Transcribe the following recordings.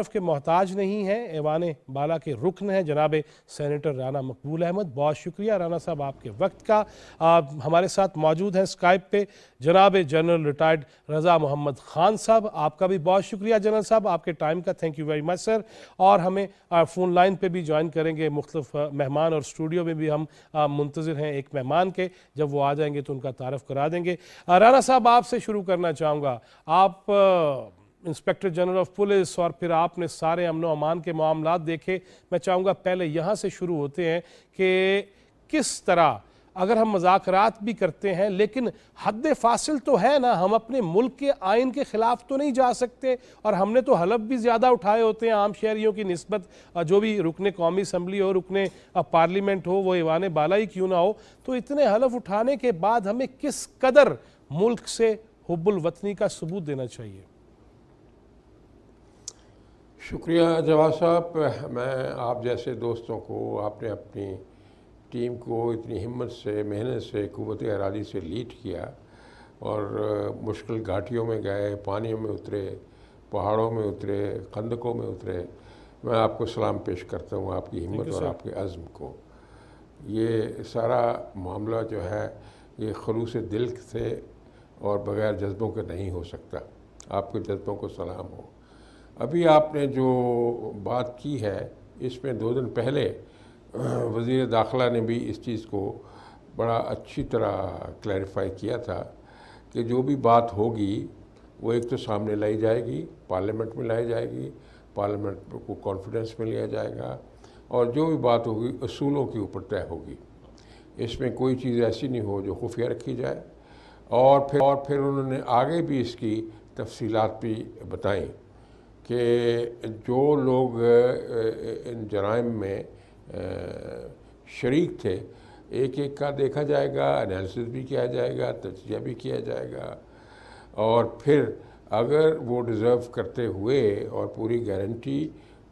تعارف کے محتاج نہیں ہیں، ایوان بالا کے رکن ہیں جناب سینیٹر رانا مقبول احمد۔ بہت شکریہ رانا صاحب آپ کے وقت کا۔ ہمارے ساتھ موجود ہیں اسکائپ پہ جناب جنرل ریٹائرڈ رضا محمد خان صاحب، آپ کا بھی بہت شکریہ جنرل صاحب آپ کے ٹائم کا، تھینک یو ویری مچ سر۔ اور ہمیں فون لائن پہ بھی جوائن کریں گے مختلف مہمان، اور اسٹوڈیو میں بھی ہم منتظر ہیں ایک مہمان کے، جب وہ آ جائیں گے تو ان کا تعارف کرا دیں گے۔ رانا صاحب آپ سے شروع کرنا چاہوں گا، آپ انسپیکٹر جنرل آف پولیس اور پھر آپ نے سارے امن و امان کے معاملات دیکھے، میں چاہوں گا پہلے یہاں سے شروع ہوتے ہیں کہ کس طرح، اگر ہم مذاکرات بھی کرتے ہیں لیکن حد فاصل تو ہے نا، ہم اپنے ملک کے آئین کے خلاف تو نہیں جا سکتے، اور ہم نے تو حلف بھی زیادہ اٹھائے ہوتے ہیں عام شہریوں کی نسبت، جو بھی رکن قومی اسمبلی ہو، رکن پارلیمنٹ ہو، وہ ایوان بالا ہی کیوں نہ ہو، تو اتنے حلف اٹھانے کے بعد ہمیں کس قدر ملک سے حب الوطنی کا ثبوت دینا چاہیے؟ شکریہ جواد صاحب، میں آپ جیسے دوستوں کو، آپ نے اپنی ٹیم کو اتنی ہمت سے، محنت سے، قوت ارادی سے لیڈ کیا اور مشکل گھاٹیوں میں گئے، پانیوں میں اترے، پہاڑوں میں اترے، خندقوں میں اترے، میں آپ کو سلام پیش کرتا ہوں آپ کی ہمت اور آپ کے عزم کو۔ یہ سارا معاملہ جو ہے یہ خلوص دل سے اور بغیر جذبوں کے نہیں ہو سکتا، آپ کے جذبوں کو سلام ہو۔ ابھی آپ نے جو بات کی ہے اس میں 2 دن پہلے وزیر داخلہ نے بھی اس چیز کو بڑا اچھی طرح کلیریفائی کیا تھا کہ جو بھی بات ہوگی وہ ایک تو سامنے لائی جائے گی، پارلیمنٹ میں لائی جائے گی، پارلیمنٹ کو کانفیڈنس میں لیا جائے گا، اور جو بھی بات ہوگی اصولوں کے اوپر طے ہوگی۔ اس میں کوئی چیز ایسی نہیں ہو جو خفیہ رکھی جائے۔ اور پھر انہوں نے آگے بھی اس کی تفصیلات بھی بتائیں کہ جو لوگ ان جرائم میں شریک تھے ایک ایک کا دیکھا جائے گا، انالیسس بھی کیا جائے گا، تجزیہ بھی کیا جائے گا، اور پھر اگر وہ ڈیزرو کرتے ہوئے اور پوری گارنٹی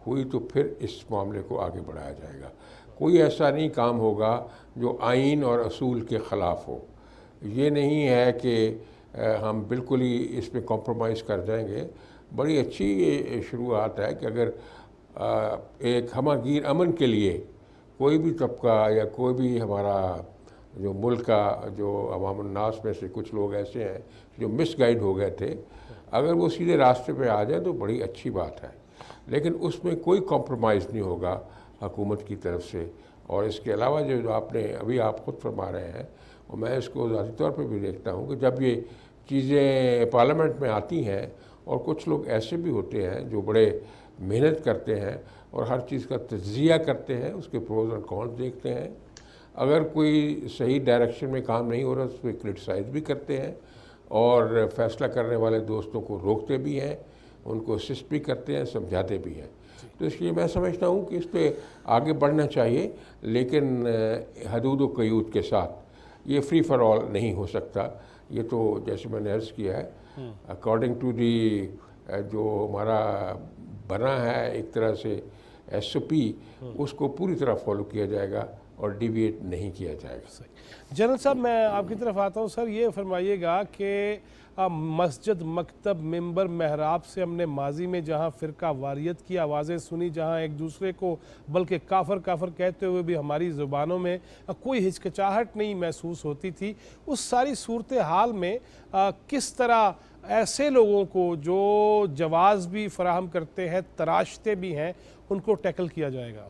ہوئی تو پھر اس معاملے کو آگے بڑھایا جائے گا۔ کوئی ایسا نہیں کام ہوگا جو آئین اور اصول کے خلاف ہو۔ یہ نہیں ہے کہ ہم بالکل ہی اس میں کمپرومائز کر جائیں گے۔ بڑی اچھی شروعات ہے کہ اگر ایک ہمہ گیر امن کے لیے کوئی بھی طبقہ یا کوئی بھی ہمارا جو ملک کا جو عوام الناس میں سے کچھ لوگ ایسے ہیں جو مس گائیڈ ہو گئے تھے، اگر وہ سیدھے راستے پہ آ جائیں تو بڑی اچھی بات ہے، لیکن اس میں کوئی کمپرومائز نہیں ہوگا حکومت کی طرف سے۔ اور اس کے علاوہ جو آپ نے ابھی آپ خود فرما رہے ہیں، اور میں اس کو ذاتی طور پہ بھی دیکھتا ہوں کہ جب یہ چیزیں پارلیمنٹ میں آتی ہیں اور کچھ لوگ ایسے بھی ہوتے ہیں جو بڑے محنت کرتے ہیں اور ہر چیز کا تجزیہ کرتے ہیں، اس کے پروز اور کونس دیکھتے ہیں، اگر کوئی صحیح ڈائریکشن میں کام نہیں ہو رہا اس پہ کرٹیسائز بھی کرتے ہیں، اور فیصلہ کرنے والے دوستوں کو روکتے بھی ہیں، ان کو اسسٹ بھی کرتے ہیں، سمجھاتے بھی ہیں۔ تو اس لیے میں سمجھتا ہوں کہ اس پہ آگے بڑھنا چاہیے، لیکن حدود و قیود کے ساتھ۔ یہ فری فار آل نہیں ہو سکتا۔ یہ تو جیسے میں نے عرض کیا ہے، اکارڈنگ ٹو دی جو ہمارا بنا ہے ایک طرح سے ایس او پی، اس کو پوری طرح فالو کیا جائے گا اور ڈیویٹ نہیں کیا جائے گا۔ جنرل صاحب میں آپ کی طرف آتا ہوں، سر یہ فرمائیے گا کہ مسجد، مکتب، ممبر، محراب سے ہم نے ماضی میں جہاں فرقہ واریت کی آوازیں سنی، جہاں ایک دوسرے کو بلکہ کافر کافر کہتے ہوئے بھی ہماری زبانوں میں کوئی ہچکچاہٹ نہیں محسوس ہوتی تھی، اس ساری صورتحال میں کس طرح ایسے لوگوں کو جو جواز بھی فراہم کرتے ہیں، تراشتے بھی ہیں، ان کو ٹیکل کیا جائے گا؟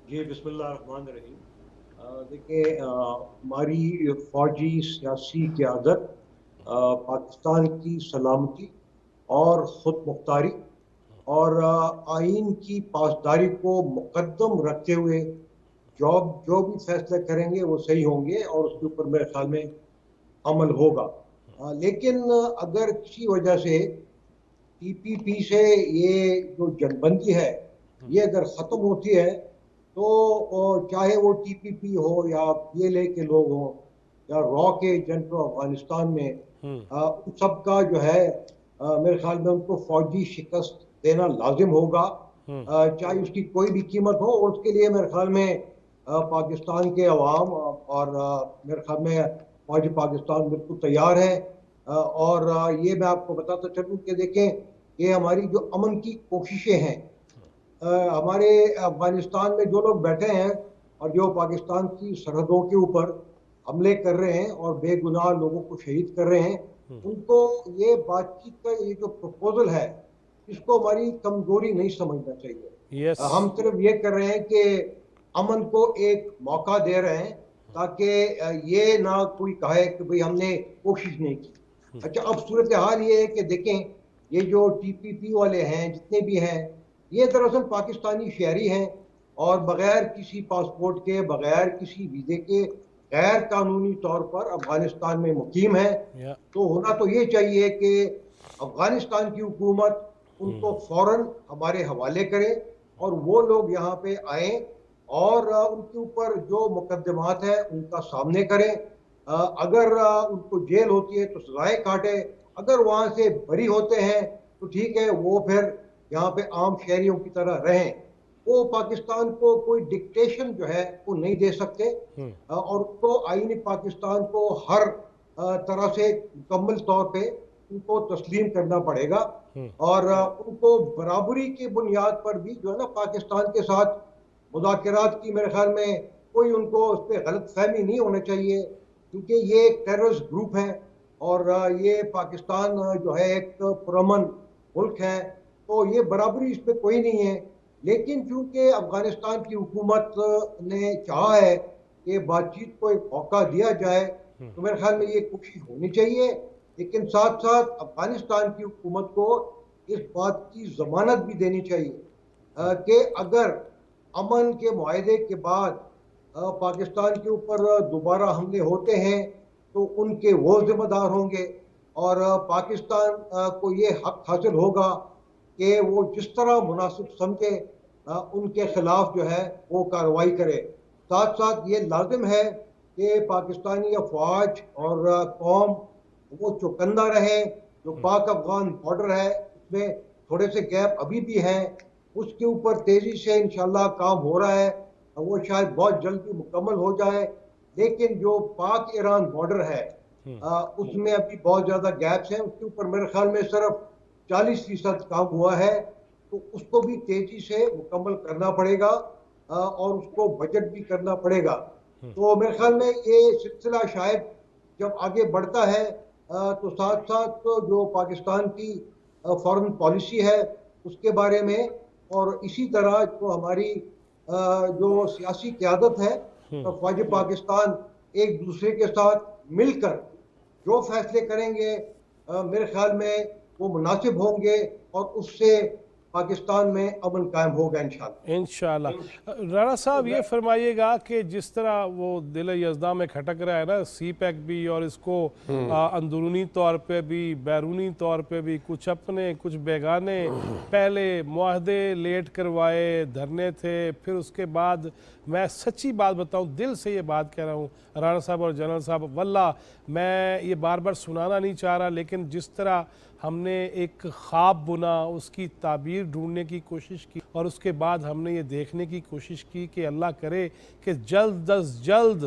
جی بسم اللہ الرحمن الرحیم۔ دیکھیں، ہماری فوجی سیاسی قیادت پاکستان کی سلامتی اور خود مختاری اور آئین کی پاسداری کو مقدم رکھتے ہوئے جو بھی فیصلے کریں گے وہ صحیح ہوں گے اور اس کے اوپر میرے خیال میں عمل ہوگا۔ لیکن اگر کسی وجہ سے ٹی پی پی سے یہ جو جنگ بندی ہے یہ اگر ختم ہوتی ہے تو چاہے وہ ٹی پی پی ہو یا پی ایل اے کے لوگ ہوں یا را کے ایجنٹ افغانستان میں، ان سب کا جو ہے میرے خیال میں ان کو فوجی شکست دینا لازم ہوگا، چاہے اس کی کوئی بھی قیمت ہو، اور اس کے لیے میرے خیال میں پاکستان کے عوام اور میرے خیال میں فوج پاکستان بالکل تیار ہے۔ اور یہ میں آپ کو بتاتا چلوں کہ دیکھیں یہ ہماری جو امن کی کوششیں ہیں، ہمارے افغانستان میں جو لوگ بیٹھے ہیں اور جو پاکستان کی سرحدوں کے اوپر حملے کر رہے ہیں اور بے گناہ لوگوں کو شہید کر رہے ہیں، ان کو یہ بات چیت کا یہ جو پروپوزل ہے، اس کو ہماری کمزوری نہیں سمجھنا چاہیے۔ یس ہم صرف یہ کر رہے ہیں کہ امن کو ایک موقع دے رہے ہیں تاکہ یہ نہ کوئی کہے کہ بھئی ہم نے کوشش نہیں کی۔ اچھا، اب صورتحال یہ ہے کہ دیکھیں، یہ جو ٹی پی پی والے ہیں جتنے بھی ہیں، یہ دراصل پاکستانی شہری ہیں اور بغیر کسی پاسپورٹ کے، بغیر کسی ویزے کے، غیر قانونی طور پر افغانستان میں مقیم ہیں۔ تو ہونا تو یہ چاہیے کہ افغانستان کی حکومت ان کو فوراً ہمارے حوالے کرے اور وہ لوگ یہاں پہ آئیں اور ان کے اوپر جو مقدمات ہیں ان کا سامنے کریں۔ اگر ان کو جیل ہوتی ہے تو سزائیں کاٹے، اگر وہاں سے بری ہوتے ہیں تو ٹھیک ہے، وہ پھر یہاں پہ عام شہریوں کی طرح رہیں۔ وہ پاکستان کو کوئی ڈکٹیشن جو ہے وہ نہیں دے سکتے، اور ان کو آئین پاکستان کو ہر طرح سے مکمل طور پہ ان کو تسلیم کرنا پڑے گا، اور ان کو برابری کی بنیاد پر بھی جو ہے نا پاکستان کے ساتھ مذاکرات کی، میرے خیال میں کوئی ان کو اس پہ غلط فہمی نہیں ہونا چاہیے، کیونکہ یہ ایک ٹیررسٹ گروپ ہے اور یہ پاکستان جو ہے ایک پرامن ملک ہے، تو یہ برابری اس پہ کوئی نہیں ہے۔ لیکن چونکہ افغانستان کی حکومت نے چاہا ہے کہ بات چیت کو ایک موقع دیا جائے، تو میرے خیال میں یہ کوشش ہونی چاہیے، لیکن ساتھ ساتھ افغانستان کی حکومت کو اس بات کی ضمانت بھی دینی چاہیے کہ اگر امن کے معاہدے کے بعد پاکستان کے اوپر دوبارہ حملے ہوتے ہیں تو ان کے وہ ذمہ دار ہوں گے، اور پاکستان کو یہ حق حاصل ہوگا کہ وہ جس طرح مناسب سمجھے ان کے خلاف جو ہے وہ کارروائی کرے۔ ساتھ ساتھ یہ لازم ہے کہ پاکستانی افواج اور قوم وہ چوکندہ رہے۔ جو پاک افغان بارڈر ہے اس میں تھوڑے سے گیپ ابھی بھی ہیں، اس کے اوپر تیزی سے انشاءاللہ کام ہو رہا ہے، وہ شاید بہت جلدی مکمل ہو جائے، لیکن جو پاک ایران بارڈر ہے اس میں ابھی بہت زیادہ گیپس ہیں، اس کے اوپر میرے خیال میں صرف 40% کام ہوا ہے، تو اس کو بھی تیزی سے مکمل کرنا پڑے گا اور اس کو بجٹ بھی کرنا پڑے گا۔ تو میرے خیال میں یہ سلسلہ شاید جب آگے بڑھتا ہے تو ساتھ ساتھ جو پاکستان کی فارن پالیسی ہے اس کے بارے میں، اور اسی طرح جو ہماری جو سیاسی قیادت ہے، فوج پاکستان ایک دوسرے کے ساتھ مل کر جو فیصلے کریں گے میرے خیال میں وہ مناسب ہوں گے اور اس سے پاکستان میں امن قائم ہوگا انشاءاللہ۔ انشاءاللہ۔ رانا صاحب یہ فرمائیے گا کہ جس طرح وہ دل یزداں میں کھٹک رہا ہے نا سی پیک بھی، اور اس کو اندرونی طور پہ بھی بیرونی طور پہ بھی کچھ اپنے کچھ بیگانے پہلے معاہدے لیٹ کروائے، دھرنے تھے، پھر اس کے بعد میں سچی بات بتاؤں، دل سے یہ بات کہہ رہا ہوں رانا صاحب اور جنرل صاحب، واللہ میں یہ بار بار سنانا نہیں چاہ رہا، لیکن جس طرح ہم نے ایک خواب بنا، اس کی تعبیر ڈھونڈنے کی کوشش کی، اور اس کے بعد ہم نے یہ دیکھنے کی کوشش کی کہ اللہ کرے کہ جلد از جلد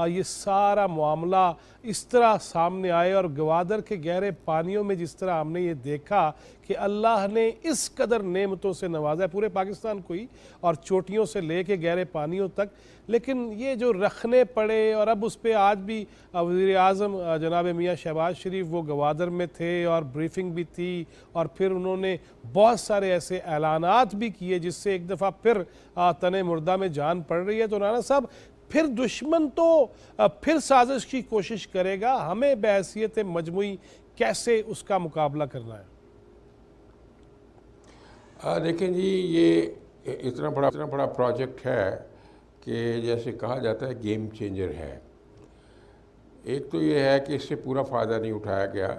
یہ سارا معاملہ اس طرح سامنے آئے، اور گوادر کے گہرے پانیوں میں جس طرح ہم نے یہ دیکھا کہ اللہ نے اس قدر نعمتوں سے نوازا ہے پورے پاکستان کو ہی، اور چوٹیوں سے لے کے گہرے پانیوں تک، لیکن یہ جو رکھنے پڑے، اور اب اس پہ آج بھی وزیر اعظم جناب میاں شہباز شریف وہ گوادر میں تھے اور بریفنگ بھی تھی، اور پھر انہوں نے بہت سارے ایسے اعلانات بھی کیے جس سے ایک دفعہ پھر تن مردہ میں جان پڑ رہی ہے۔ تو رانا صاحب پھر دشمن تو پھر سازش کی کوشش کرے گا، ہمیں بحیثیت مجموعی کیسے اس کا مقابلہ کرنا ہے؟ دیکھیں جی، یہ اتنا بڑا پروجیکٹ ہے کہ جیسے کہا جاتا ہے گیم چینجر ہے۔ ایک تو یہ ہے کہ اس سے پورا فائدہ نہیں اٹھایا گیا۔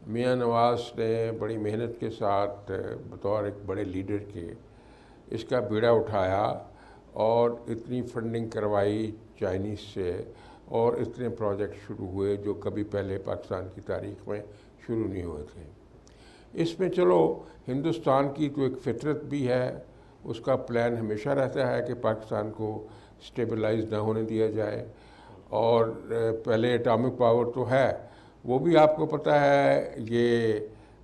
میاں نواز نے بڑی محنت کے ساتھ بطور ایک بڑے لیڈر کے اس کا بیڑا اٹھایا اور اتنی فنڈنگ کروائی چائنیز سے، اور اتنے پروجیکٹ شروع ہوئے جو کبھی پہلے پاکستان کی تاریخ میں شروع نہیں ہوئے تھے۔ اس میں چلو ہندوستان کی تو ایک فطرت بھی ہے، اس کا پلان ہمیشہ رہتا ہے کہ پاکستان کو سٹیبلائز نہ ہونے دیا جائے، اور پہلے اٹامک پاور تو ہے، وہ بھی آپ کو پتہ ہے یہ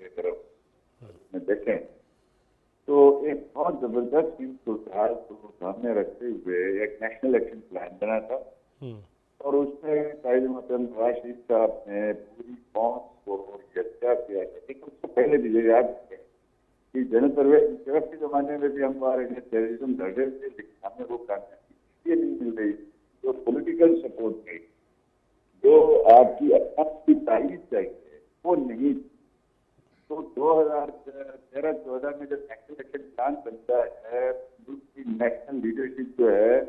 کی طرف میں دیکھیں تو ایک بہت زبردست چیز صورتحال کو سامنے رکھتے ہوئے ایک نیشنل ایکشن پلان بنا تھا اور اس میں قائد محترم نواز شریف صاحب نے پوری قوم کو یکجا کیا. لیکن اس سے پہلے بھی یہ یاد رکھیں کہ جنرل پرویز مشرف کے زمانے میں بھی ہمارے ٹیررزم لڑے تھے لیکن ہمیں وہ کامیابی اس لیے نہیں مل رہی جو پولیٹیکل سپورٹ نہیں, جو آپ کی عوام کی تائید چاہیے وہ نہیں. تو 2013-14 میں جب نیشنل ایکشن پلان بنتا ہے, ملک کی نیشنل لیڈرشپ جو ہے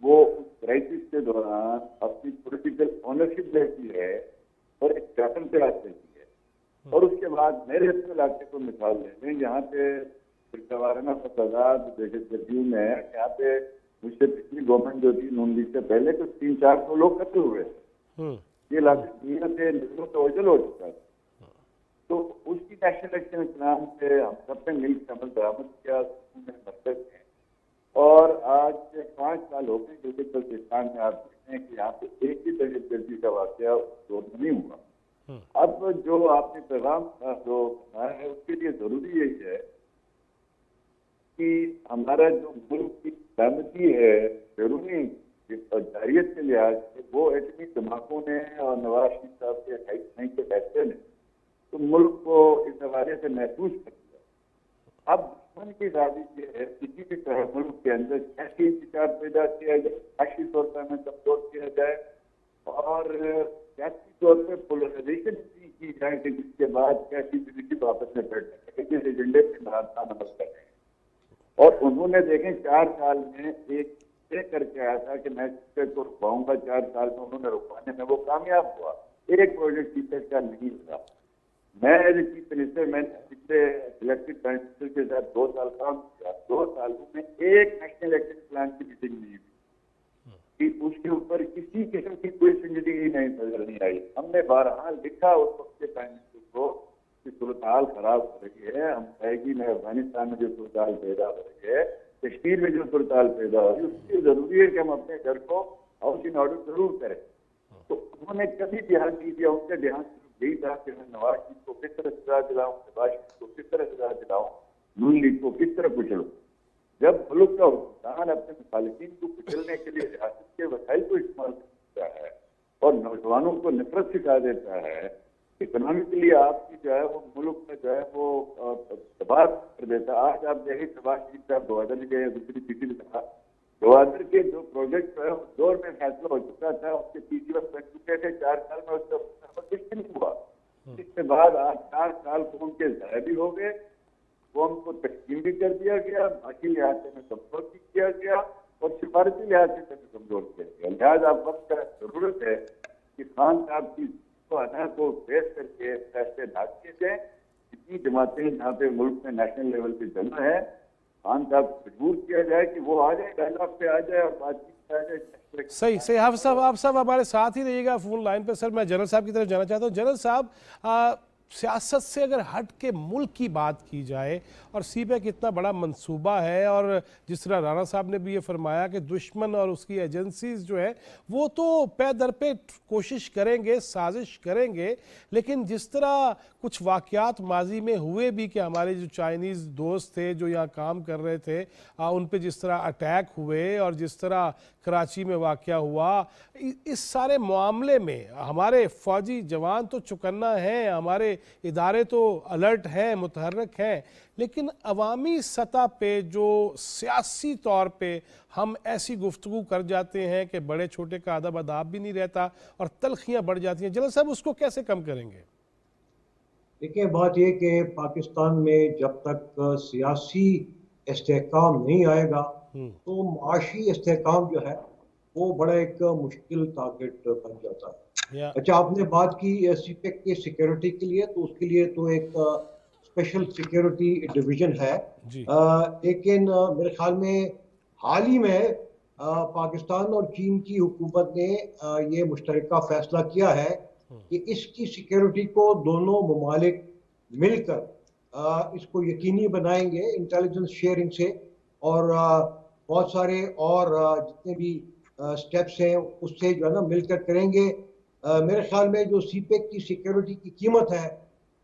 وہ اس کرائسس کے دوران اپنی پولیٹیکل اونرشپ لیتی ہے اور ایک پیٹرن سے آتی ہے. اور اس کے بعد میرے اپنے علاقے کو مثال لیں گے, یہاں پہ فرقہ وارانہ فسادات دہشت گردی میں یہاں پہ مجھ سے پچھلی گورنمنٹ جو تھی نون لیگ سے پہلے تو 300-400 لوگ قتل ہوئے تھے. یہ علاقے دنیا سے نظروں سے اوجھل ہو چکا تھا. تو اس کی نیشنل ایکشن پلان سے ہم سب نے مل کے عمل درآمد کیا, مرکز ہیں. اور آج سے 5 سال ہو گئے جیسے بلوچستان میں آپ دیکھتے ہیں کہ یہاں پہ ایک ہی دہشت گردی کا واقعہ دور میں نہیں ہوا. اب جو آپ نے پیغام جو بنایا ہے اس کے لیے ضروری یہی ہے کہ ہمارا جو ملک کی سلامتی ہے بیرونی جارحیت کے لحاظ سے وہ ایٹمی دھماکوں نے اور نواز شریف صاحب کے 28 مئی کے فیصلے نے تو ملک کو اس حوالے سے محفوظ کر دیا. اب دشمن کی ارادی یہ ہے کسی بھی طرح ملک کے اندر کیسی انتشار پیدا کیا جائے, معاشی طور پر ہمیں کمزور کیا جائے اور سیاسی طور پہ پولرائزیشن کی جائے کہ جس کے بعد کیسی لیڈرشپ آپس میں بیٹھنے لگے جس ایجنڈے پہ عمران عمل کر رہے ہیں. اور انہوں نے دیکھیں 4 سال میں ایک طے کر کے آیا تھا کہ میں سیپیک کو رکواؤں گا. 4 سال میں انہوں نے رکوانے میں وہ کامیاب ہوا. ایک پروجیکٹ سیپیک کا نہیں ہوا. میں ایز اے چیف منسٹر میں نے پچھلے الیکٹڈ پرائم منسٹر کے ساتھ 2 سال کام کیا. 2 سالوں میں ایک نیشنل ایکشن پلان کی میٹنگ نہیں ہوئی کہ اس کے اوپر کسی قسم کی کوئی سنجیدگی نہیں نظر نہیں آئی. ہم نے بہرحال لکھا اس وقت کے پرائم منسٹر کو کہ صورتحال خراب ہو رہی ہے, ہم کہے گی میں افغانستان میں جو صورتحال پیدا ہو رہی ہے, کشمیر میں جو صورتحال پیدا ہو رہی ہے, اس کے لیے ضروری ہے کہ ہم اپنے گھر کو ہاؤس ان آرڈر ضرور کریں. تو انہوں نے کبھی دھیان نہیں دیا. ان کا دھیان یہی تھا کہ میں نواز شریف کو کس طرح سزا دلاؤں, نواز شریف کو کس طرح سزا دلاؤں, نون لیگ کو کس طرح کچلوں. جب ملک کا حکمران اپنے مخالفین کو کچلنے کے لیے ریاست کے وسائل کو استعمال کرتا ہے اور نوجوانوں کو نفرت سکھا دیتا ہے, اکنامکلی آپ کی جو ہے وہ ملک میں جو ہے وہ تباہ کر دیتا ہے. آج آپ دیکھیں نواز شریف صاحب گوادر میں گئے, دوسری تیسری دفعہ گوادر کے جو پروجیکٹ ہے اس دور میں فیصلہ ہو چکا تھا, اس کے تیسری وقت بن چکے تھے. 4 سال میں اس کا کچھ نہیں ہوا. اس کے بعد آج 4 سال قوم کے ضائع بھی ہو گئے, قوم کو تقسیم بھی کر دیا گیا, معاشی لحاظ سے کمزور بھی کیا گیا اور سفارتی لحاظ سے کمزور کیا گیا. لہٰذا وقت کا ضرورت ہے کہ خان صاحب کی کو فیس کر کے فیصلے نہ کیے جائیں. جتنی جماعتیں جہاں پہ ملک میں نیشنل لیول پہ جمع ہے, خان صاحب کو مجبور کیا جائے کہ وہ آ جائے, ڈائلاگ پہ آ جائے اور بات چیت پہ آ جائے. صحیح. حافظ صاحب آپ سب ہمارے ساتھ ہی رہیے گا فون لائن پہ. سر میں جنرل صاحب کی طرف جانا چاہتا ہوں. جنرل صاحب, سیاست سے اگر ہٹ کے ملک کی بات کی جائے اور سی پیک اتنا بڑا منصوبہ ہے اور جس طرح رانا صاحب نے بھی یہ فرمایا کہ دشمن اور اس کی ایجنسیز جو ہے وہ تو پے در پہ کوشش کریں گے, سازش کریں گے, لیکن جس طرح کچھ واقعات ماضی میں ہوئے بھی کہ ہمارے جو چائنیز دوست تھے جو یہاں کام کر رہے تھے ان پہ جس طرح اٹیک ہوئے اور جس طرح کراچی میں واقعہ ہوا, اس سارے معاملے میں ہمارے فوجی جوان تو چکنا ہیں, ہمارے ادارے تو الرٹ ہیں, متحرک ہیں, لیکن عوامی سطح پہ جو سیاسی طور پہ ہم ایسی گفتگو کر جاتے ہیں کہ بڑے چھوٹے کا ادب اداب بھی نہیں رہتا اور تلخیاں بڑھ جاتی ہیں. جنرل صاحب اس کو کیسے کم کریں گے؟ دیکھیں بات یہ کہ پاکستان میں جب تک سیاسی استحکام نہیں آئے گا تو معاشی استحکام جو ہے وہ بڑا ایک مشکل ٹارگٹ بن جاتا ہے. اچھا, آپ نے بات کی سی پیک کے سیکیورٹی کے لیے, تو اس کے لیے تو ایک اسپیشل سیکیورٹی ڈویژن ہے, لیکن میرے خیال میں حال ہی میں پاکستان اور چین کی حکومت نے یہ مشترکہ فیصلہ کیا ہے کہ اس کی سیکیورٹی کو دونوں ممالک مل کر اس کو یقینی بنائیں گے انٹیلیجنس شیئرنگ سے, اور بہت سارے اور جتنے بھی سٹیپس ہیں اس سے جو ہے نا مل کر کریں گے. میرے خیال میں جو سی پیک کی سیکیورٹی کی قیمت ہے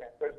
65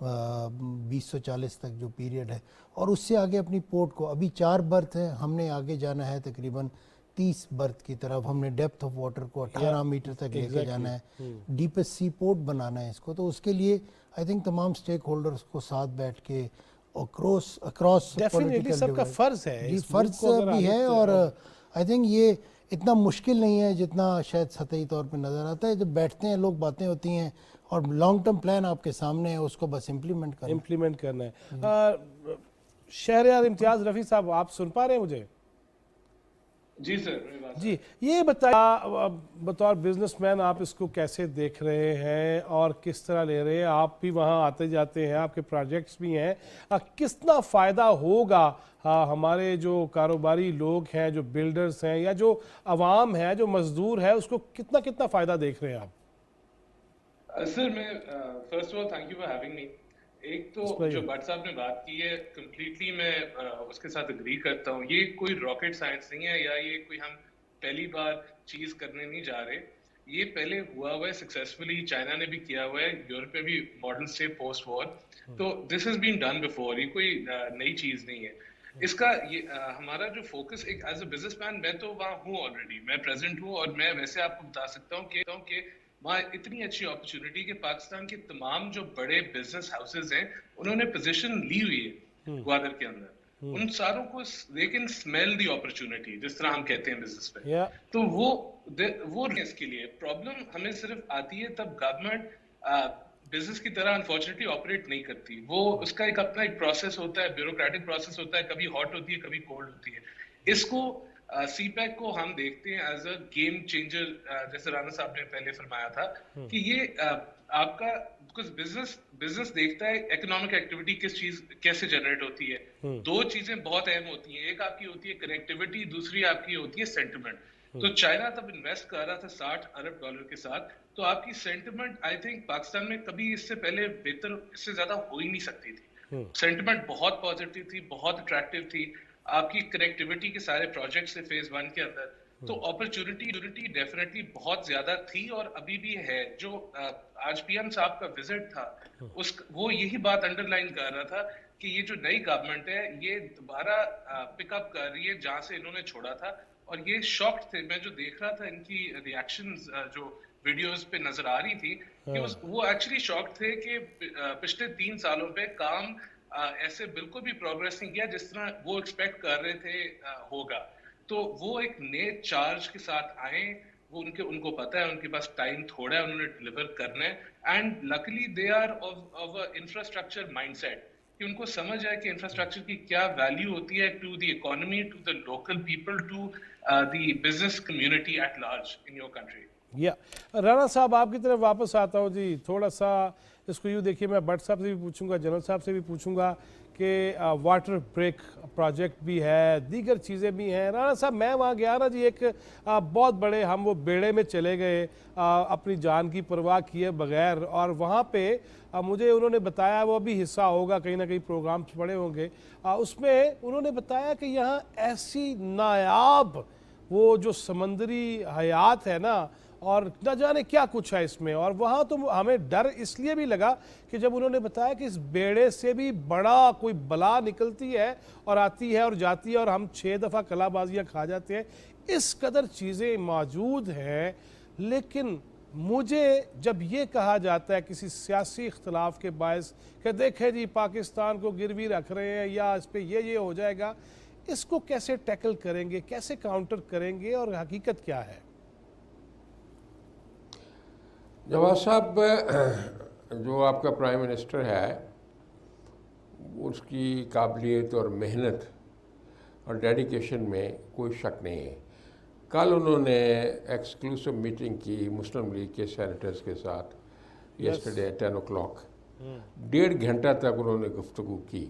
2040 تک جو پیریڈ ہے، اور اس سے آگے اپنی پورٹ کو، ابھی 4 برتھ ہے، ہم نے آگے جانا ہے تقریباً 30 برتھ کی طرف. ہم نے ڈیپتھ آف واٹر کو 18 میٹر تک لے کے جانا ہے، ڈیپسٹ سی پورٹ بنانا ہے اس کو. تو اس کے لیے آئی تھنک تمام اسٹیک ہولڈرز کو ساتھ بیٹھ کے اکراس ڈیفینیٹلی سب کا فرض ہے، جی فرض بھی ہے. اور آئی تھنک یہ اتنا مشکل نہیں ہے جتنا شاید سطحی طور پہ نظر آتا ہے. جب بیٹھتے ہیں لوگ، باتیں ہوتی ہیں اور لانگ ٹرم پلان آپ کے سامنے ہے، اس کو بس امپلیمنٹ کرنا ہے. شہریار امتیاز رفیع صاحب، آپ سن پا رہے ہیں مجھے؟ جی سر. جی، یہ بتائیں بطور بزنس مین آپ اس کو کیسے دیکھ رہے ہیں اور کس طرح لے رہے ہیں؟ آپ بھی وہاں آتے جاتے ہیں، آپ کے پروجیکٹس بھی ہیں، کتنا فائدہ ہوگا ہمارے جو کاروباری لوگ ہیں، جو بلڈرز ہیں، یا جو عوام ہے، جو مزدور ہے، اس کو کتنا فائدہ دیکھ رہے ہیں آپ؟ سر میں first of all thank you for having me. ایک تو جو بٹ صاحب نے بات کی ہے کمپلیٹلی میں اس کے ساتھ اگری کرتا ہوں. یہ کوئی راکٹ سائنس نہیں ہے، یا یہ کوئی ہم پہلی بار چیز کرنے نہیں جا رہے. یہ پہلے ہوا ہوا ہے سکسیسفلی، چائنا نے بھی کیا ہوا ہے، یورپ میں بھی ماڈرن سے پوسٹ وار. تو this has been done before, یہ کوئی نئی چیز نہیں ہے. اس کا ہمارا جو فوکس ایک ایز اے بزنس مین، میں تو وہاں ہوں آلریڈی، میں پریزنٹ ہوں، اور میں ویسے آپ کو بتا سکتا ہوں کہ وہاں اتنی اچھی اپرچونٹی کہ پاکستان کے تمام جو بڑے بزنس ہاؤسز ہیں انہوں نے پوزیشن لی ہوئی ہے گوادر کے اندر. ان ساروں کو they can smell the opportunity، جس طرح ہم کہتے ہیں بزنس میں. تو وہ اس کے لیے پرابلم ہمیں صرف آتی ہے تب گورنمنٹ بزنس کی طرح انفارچونیٹلی آپریٹ نہیں کرتی. وہ اس کا ایک اپنا ایک پروسیس ہوتا ہے، بیوروکریٹک پروسیس ہوتا ہے، کبھی ہاٹ ہوتی ہے، کبھی کولڈ ہوتی ہے. اس کو سی پیک کو ہم دیکھتے ہیں ایز اے گیم چینجر، جیسے رانا صاحب نے پہلے فرمایا تھا کہ یہ آپ کا بزنس دیکھتا ہے اکنامک ایکٹیویٹی کس چیز کیسے جنریٹ ہوتی ہے. 2 چیزیں بہت اہم ہوتی ہیں، ایک آپ کی ہوتی ہے کنیکٹیوٹی، دوسری آپ کی ہوتی ہے سینٹیمنٹ. تو چائنا تب انویسٹ کر رہا تھا $60 ارب کے ساتھ، تو آپ کی سینٹیمنٹ آئی تھنک پاکستان میں کبھی اس سے پہلے بہتر، اس سے زیادہ ہو ہی نہیں سکتی تھی. سینٹیمنٹ بہت پازیٹیو تھی، بہت اٹریکٹیو تھی. آپ کی کنیکٹیوٹی کے سارے پروجیکٹس سے فیز 1 کے اندر، تو اپرچونٹی ڈیفینیٹلی بہت زیادہ تھی اور ابھی بھی ہے. جو آج پی ایم صاحب کا وزٹ تھا، وہ یہی بات انڈر لائن کر رہا تھا کہ یہ جو نئی گورنمنٹ ہے یہ دوبارہ پک اپ کر رہی ہے جہاں سے انہوں نے چھوڑا تھا. اور یہ شاکڈ تھے، میں جو دیکھ رہا تھا ان کی ریاکشنز جو ویڈیوز پہ نظر آ رہی تھی، کہ وہ ایکچولی شاکڈ تھے کہ پچھلے 3 سالوں پہ کام ایسے بالکل بھی پروگریس نہیں کیا جس طرح وہ ایکسپیکٹ کر رہے تھے ہوگا. تو وہ ایک نئے چارج کے ساتھ آئیں. وہ ان کو پتا ہے ان کے پاس ٹائم تھوڑا ہے، انہوں نے ڈلیور کرنا ہے. And luckily they are of infrastructure mindset, کہ ان کو سمجھ آئے کہ انفراسٹرکچر کی کیا ویلیو ہوتی ہے to the economy, to the local people, to the business community at large in your country. Rana صاحب آپ کی طرف واپس آتا ہوں. جی تھوڑا سا اس کو یوں دیکھیے، میں بٹ صاحب سے بھی پوچھوں گا، جنرل صاحب سے بھی پوچھوں گا کہ واٹر بریک پروجیکٹ بھی ہے، دیگر چیزیں بھی ہیں. رانا صاحب میں وہاں گیا نا جی، ایک بہت بڑے ہم وہ بیڑے میں چلے گئے اپنی جان کی پرواہ کیے بغیر، اور وہاں پہ مجھے انہوں نے بتایا، وہ بھی حصہ ہوگا کہیں نہ کہیں پروگرامز پڑے ہوں گے اس میں، انہوں نے بتایا کہ یہاں ایسی نایاب وہ جو سمندری حیات ہے نا، اور نہ جانے کیا کچھ ہے اس میں. اور وہاں تو ہمیں ڈر اس لیے بھی لگا کہ جب انہوں نے بتایا کہ اس بیڑے سے بھی بڑا کوئی بلا نکلتی ہے اور آتی ہے اور جاتی ہے، اور ہم 6 دفعہ کلا بازیاں کھا جاتے ہیں. اس قدر چیزیں موجود ہیں. لیکن مجھے جب یہ کہا جاتا ہے کسی سیاسی اختلاف کے باعث کہ دیکھیں جی پاکستان کو گروی رکھ رہے ہیں، یا اس پہ یہ ہو جائے گا، اس کو کیسے ٹیکل کریں گے، کیسے کاؤنٹر کریں گے، اور حقیقت کیا ہے؟ جواد صاحب، جو آپ کا پرائم منسٹر ہے اس کی قابلیت اور محنت اور ڈیڈیکیشن میں کوئی شک نہیں ہے. کل انہوں نے ایکسکلوسیو میٹنگ کی مسلم لیگ کے سینیٹرز کے ساتھ یسٹرڈے 10 o'clock. 1.5 گھنٹہ تک انہوں نے گفتگو کی.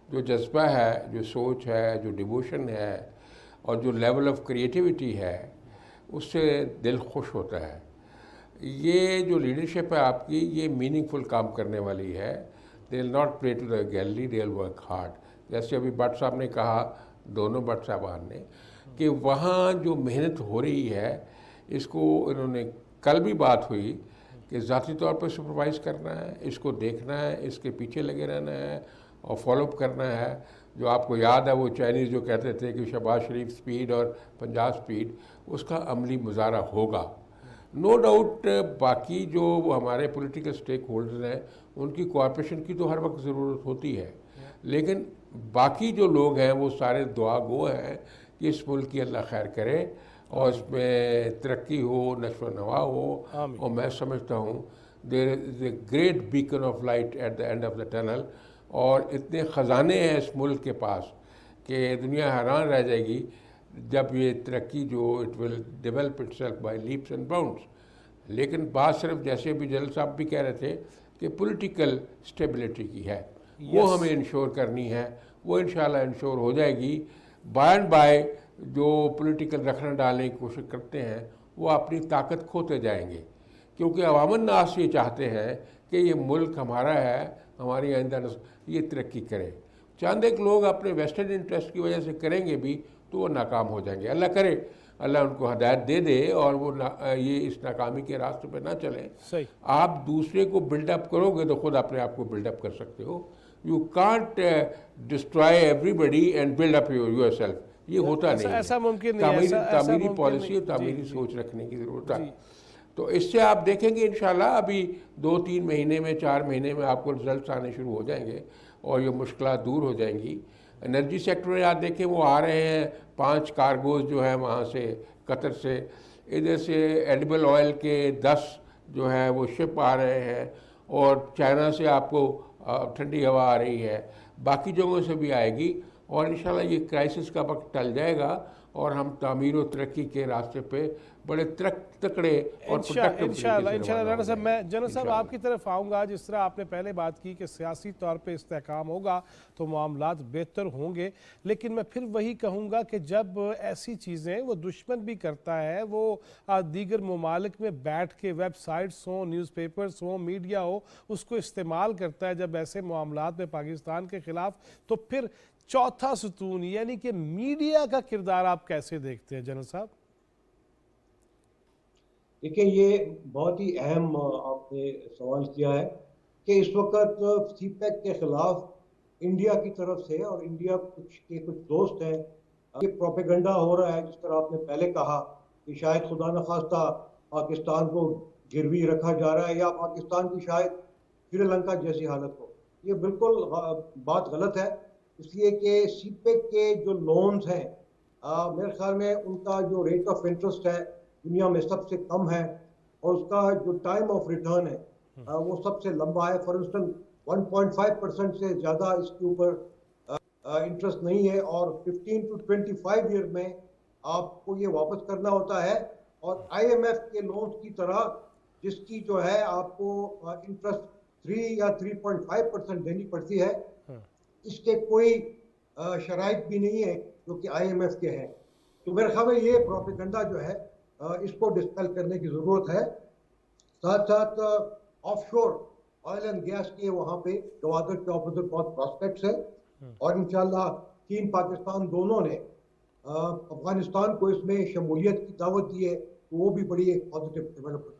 جو جذبہ ہے، جو سوچ ہے، جو ڈیووشن ہے، اور جو لیول آف کریٹیوٹی ہے، اس سے دل خوش ہوتا ہے. یہ جو لیڈرشپ ہے آپ کی، یہ میننگ فل کام کرنے والی ہے. They will not play to the gallery, they will work hard. جیسے ابھی بٹ صاحب نے کہا، دونوں بٹ صاحبان نے، کہ وہاں جو محنت ہو رہی ہے، اس کو انہوں نے کل بھی بات ہوئی کہ ذاتی طور پر سپروائز کرنا ہے، اس کو دیکھنا ہے، اس کے پیچھے لگے رہنا ہے اور فالو اپ کرنا ہے. جو آپ کو یاد ہے وہ چائنیز جو کہتے تھے کہ شہباز شریف سپیڈ اور پنجاب سپیڈ، اس کا عملی مظاہرہ ہوگا. نو ڈاؤٹ باقی جو وہ ہمارے پولیٹیکل سٹیک ہولڈر ہیں ان کی کوآپریشن کی تو ہر وقت ضرورت ہوتی ہے، لیکن باقی جو لوگ ہیں وہ سارے دعا گو ہیں کہ اس ملک کی اللہ خیر کرے اور اس میں ترقی ہو، نشو و نما ہو. اور میں سمجھتا ہوں there is a great beacon of light at the end of the tunnel, اور اتنے خزانے ہیں اس ملک کے پاس کہ دنیا حیران رہ جائے گی جب یہ ترقی جو it will develop itself by leaps and bounds. لیکن بات صرف جیسے بھی جنرل صاحب بھی کہہ رہے تھے کہ پولیٹیکل اسٹیبلٹی کی ہے، وہ ہمیں انشور کرنی ہے. وہ انشاءاللہ انشور ہو جائے گی. بائی اینڈ بائی جو پولیٹیکل رکھنا ڈالنے کی کوشش کرتے ہیں وہ اپنی طاقت کھوتے جائیں گے، کیونکہ عوام الناس یہ چاہتے ہیں کہ یہ ملک ہمارا ہے، ہماری آئندہ یہ ترقی کرے. چند ایک لوگ اپنے ویسٹرن انٹرسٹ کی وجہ سے کریں گے بھی تو وہ ناکام ہو جائیں گے. اللہ کرے اللہ ان کو ہدایت دے دے اور وہ یہ اس ناکامی کے راستے پہ نہ چلیں. آپ دوسرے کو بلڈ اپ کرو گے تو خود اپنے آپ کو بلڈ اپ کر سکتے ہو. You can't destroy everybody and build up yourself. یہ ہوتا نہیں ہے. ایسا ممکن نہیں ہے. تعمیری پالیسی اور تعمیری سوچ رکھنے کی ضرورت ہے. تو اس سے آپ دیکھیں گے انشاءاللہ ابھی 2-3 مہینے میں 4 مہینے میں آپ کو رزلٹس آنے شروع ہو جائیں گے اور یہ مشکلات دور ہو جائیں گی. انرجی سیکٹر میں آپ دیکھیں وہ آ رہے ہیں 5 کارگوز جو ہیں وہاں سے قطر سے، ادھر سے ایڈیبل آئل کے 10 جو ہیں وہ شپ آ رہے ہیں، اور چائنا سے آپ کو ٹھنڈی ہوا آ رہی ہے، باقی جگہوں سے بھی آئے گی. اور انشاءاللہ یہ کرائسس کا وقت ٹل جائے گا اور ہم تعمیر و ترقی کے راستے پہ بڑے تکڑے اور انشاءاللہ. رانا صاحب میں جنرل صاحب آپ کی طرف آؤں گا. جس طرح آپ نے پہلے بات کی کہ سیاسی طور پہ استحکام ہوگا تو معاملات بہتر ہوں گے، لیکن میں پھر وہی کہوں گا کہ جب ایسی چیزیں وہ دشمن بھی کرتا ہے، وہ دیگر ممالک میں بیٹھ کے ویب سائٹس ہوں، نیوز پیپرز ہوں، میڈیا ہو، اس کو استعمال کرتا ہے جب ایسے معاملات میں پاکستان کے خلاف، تو پھر چوتھا ستون یعنی کہ میڈیا کا کردار آپ کیسے دیکھتے ہیں جنرل صاحب؟ دیکھیں یہ بہت ہی اہم آپ نے سوال کیا ہے کہ اس وقت سی پیک کے خلاف انڈیا کی طرف سے اور انڈیا کے کچھ دوست ہیں، یہ پروپیگنڈا ہو رہا ہے. جس طرح آپ نے پہلے کہا کہ شاید خدا نخواستہ پاکستان کو گروی رکھا جا رہا ہے یا پاکستان کی شاید سری لنکا جیسی حالت ہو. یہ بالکل بات غلط ہے، اس لیے کہ سی پیک کے جو لونز ہیں میرے خیال میں ان کا جو ریٹ آف انٹرسٹ ہے دنیا میں سب سے کم ہے، اور اس کا جو ٹائم آف ریٹرن ہے وہ سب سے لمبا ہے. فار انسٹنس 1.5% سے زیادہ اس کے اوپر انٹرسٹ نہیں ہے، اور 15 to 25 ایئر میں آپ کو یہ واپس کرنا ہوتا ہے. اور آئی ایم ایف کے لونز کی طرح جس کی جو ہے آپ کو انٹرسٹ 3 یا 3.5% دینی پڑتی ہے، اس کے کوئی شرائط بھی نہیں ہے جو کہ آئی ایم ایف کے ہیں. تو میرے خیال میں یہ پروپیگنڈا جو ہے اس کو ڈسپیل کرنے کی ضرورت ہے. ساتھ ساتھ آف شور آئل اینڈ گیس کے وہاں پہ گوادر کے اپوزٹ بہت پراسپیکٹس ہے، اور انشاءاللہ چین پاکستان دونوں نے افغانستان کو اس میں شمولیت کی دعوت دی ہے، تو وہ بھی بڑی ایک پازیٹیو ڈیولپمنٹ.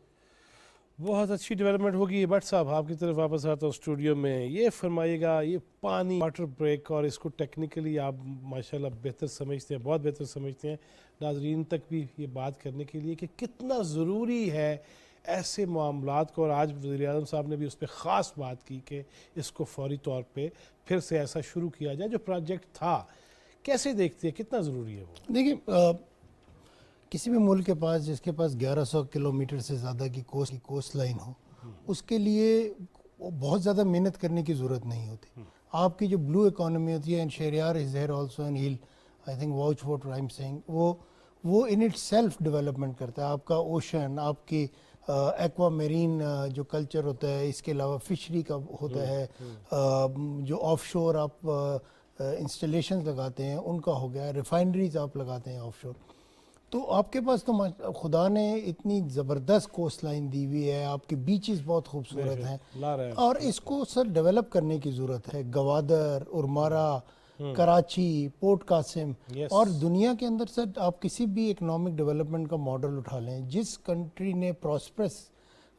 بہت اچھی ڈیولپمنٹ ہوگی. بٹ صاحب آپ کی طرف واپس آتا ہوں اسٹوڈیو میں. یہ فرمائیے گا یہ پانی واٹر بریک اور اس کو ٹیکنیکلی آپ ماشاءاللہ بہتر سمجھتے ہیں، بہت بہتر سمجھتے ہیں، ناظرین تک بھی یہ بات کرنے کے لیے کہ کتنا ضروری ہے ایسے معاملات کو. اور آج وزیر اعظم صاحب نے بھی اس پہ خاص بات کی کہ اس کو فوری طور پہ پھر سے ایسا شروع کیا جائے جو پروجیکٹ تھا. کیسے دیکھتے ہیں کتنا ضروری ہے وہ؟ دیکھیں کسی بھی ملک کے پاس جس کے پاس 1100 کلومیٹر سے زیادہ کی کوسٹ لائن ہو، اس کے لیے بہت زیادہ محنت کرنے کی ضرورت نہیں ہوتی. آپ کی جو بلو اکانومی ہوتی ہے، and Shehryar is there also and he'll I think watch what I am seeing, وہ ان اٹ سیلف ڈیولپمنٹ کرتا ہے. آپ کا اوشن، آپ کی ایکوا میرین جو کلچر ہوتا ہے، اس کے علاوہ فشری کا ہوتا ہے، جو آف شور آپ انسٹالیشنز لگاتے ہیں ان کا ہو گیا، ریفائنریز آپ لگاتے ہیں آف شور. تو آپ کے پاس تو خدا نے اتنی زبردست کوسٹ لائن دی ہوئی ہے، آپ کے بیچز بہت خوبصورت ہیں، اور اس کو سر ڈیولپ کرنے کی ضرورت ہے. گوادر، ارمارا، کراچی، پورٹ قاسم، اور دنیا کے اندر سر آپ کسی بھی اکنامک ڈیولپمنٹ کا ماڈل اٹھا لیں، جس کنٹری نے پراسپرس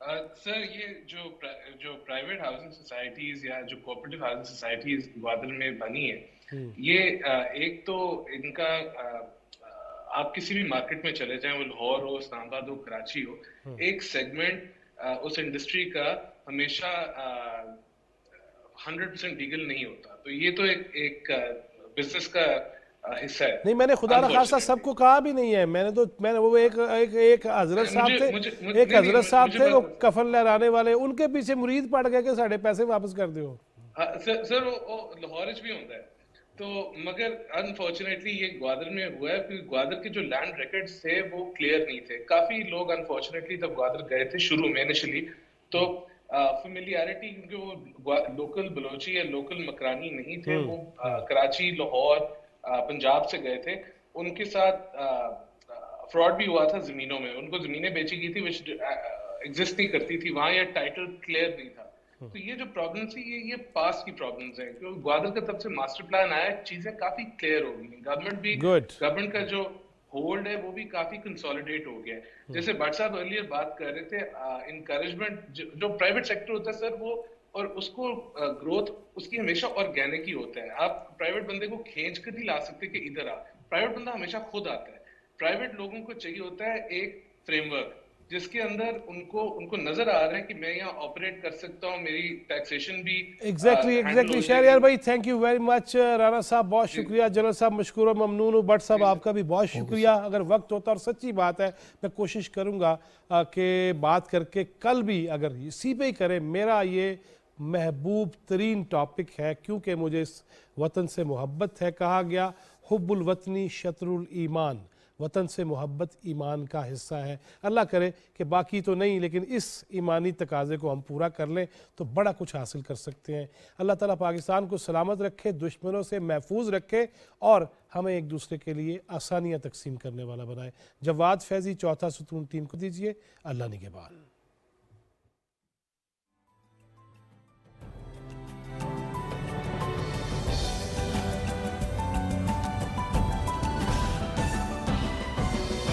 سر یہ جو پرائیویٹ ہاؤسنگ سوسائٹیز یا جو کوآپریٹو ہاؤسنگ سوسائٹیز گوادر میں بنی ہیں، یہ ایک تو ان کا آپ کسی بھی مارکیٹ میں چلے جائیں، وہ لاہور ہو، اسلام آباد ہو، کراچی ہو، ایک سیگمنٹ اس انڈسٹری کا ہمیشہ 100% لیگل نہیں ہوتا. تو یہ تو ایک بزنس کا حصہ ہے. نہیں، میں نے خدا نخواستہ سب کو کہا بھی نہیں ہے. میں نے وہ ایک حضرت صاحب تھے وہ کفن لہرانے والے، ان کے پیچھے مرید پڑ گئے کہ ساڑھے پیسے واپس کر دیو. سر وہ لاہور بھی ہوتا ہے تو، مگر انفارچونیٹلی یہ گوادر میں ہوا ہے کیونکہ گوادر کے جو لینڈ ریکارڈز تھے وہ کلیئر نہیں تھے. کافی لوگ انفارچونیٹلی جب گوادر گئے تھے شروع میں انیشلی تو فیملیارٹی، کیونکہ وہ لوکل بلوچی یا لوکل مکرانی نہیں تھے، وہ کراچی، لاہور، پنجاب سے گئے تھے. ان کے ساتھ فراڈ بھی ہوا تھا زمینوں میں. ان کو زمینیں بیچی گئی تھی وچ ایگزسٹ نہیں کرتی تھی وہاں، یا ٹائٹل کلیئر نہیں تھا. تو یہ جو پرابلمس تھی یہ پاس کی پرابلمس ہیں. کیونکہ گوادر کا تب سے ماسٹر پلان آیا، چیزیں کافی کلیئر ہو گئی ہیں. گورنمنٹ کا جو ہولڈ ہے وہ بھی کافی کنسولیڈیٹ ہو گیا ہے. جیسے بٹ صاحب ارلیئر بات کر رہے تھے، انکریجمنٹ جو پرائیویٹ سیکٹر ہوتا ہے سر، وہ اور اس کو گروتھ اس کی ہمیشہ آرگینک ہی ہوتا ہے. آپ پرائیویٹ بندے کو کھینچ کر نہیں لا سکتے کہ ادھر آ. پرائیویٹ بندہ ہمیشہ خود آتا ہے. پرائیویٹ لوگوں کو چاہیے ہوتا ہے ایک فریم ورک جس کے اندر ان کو نظر آ رہا ہے کہ میں یہاں آپریٹ کر سکتا ہوں، میری ٹیکسیشن بھی. ایگزیکٹلی شہریار بھائی، thank you very much. Rana صاحب بہت شکریہ، جنرل صاحب مشکور و ممنون ہوں. بٹ صاحب آپ کا بھی بہت شکریہ. اگر وقت ہوتا، اور سچی بات ہے، میں کوشش کروں گا کہ بات کر کے کل بھی اگر اسی پہ ہی کریں. میرا یہ محبوب ترین ٹاپک ہے کیونکہ مجھے اس وطن سے محبت ہے. کہا گیا حب الوطنی شطر الایمان، وطن سے محبت ایمان کا حصہ ہے. اللہ کرے کہ باقی تو نہیں لیکن اس ایمانی تقاضے کو ہم پورا کر لیں تو بڑا کچھ حاصل کر سکتے ہیں. اللہ تعالیٰ پاکستان کو سلامت رکھے، دشمنوں سے محفوظ رکھے اور ہمیں ایک دوسرے کے لیے آسانیاں تقسیم کرنے والا بنائے. جواد فیضی، چوتھا ستون ٹیم کو دیجیے. اللہ نگہبان.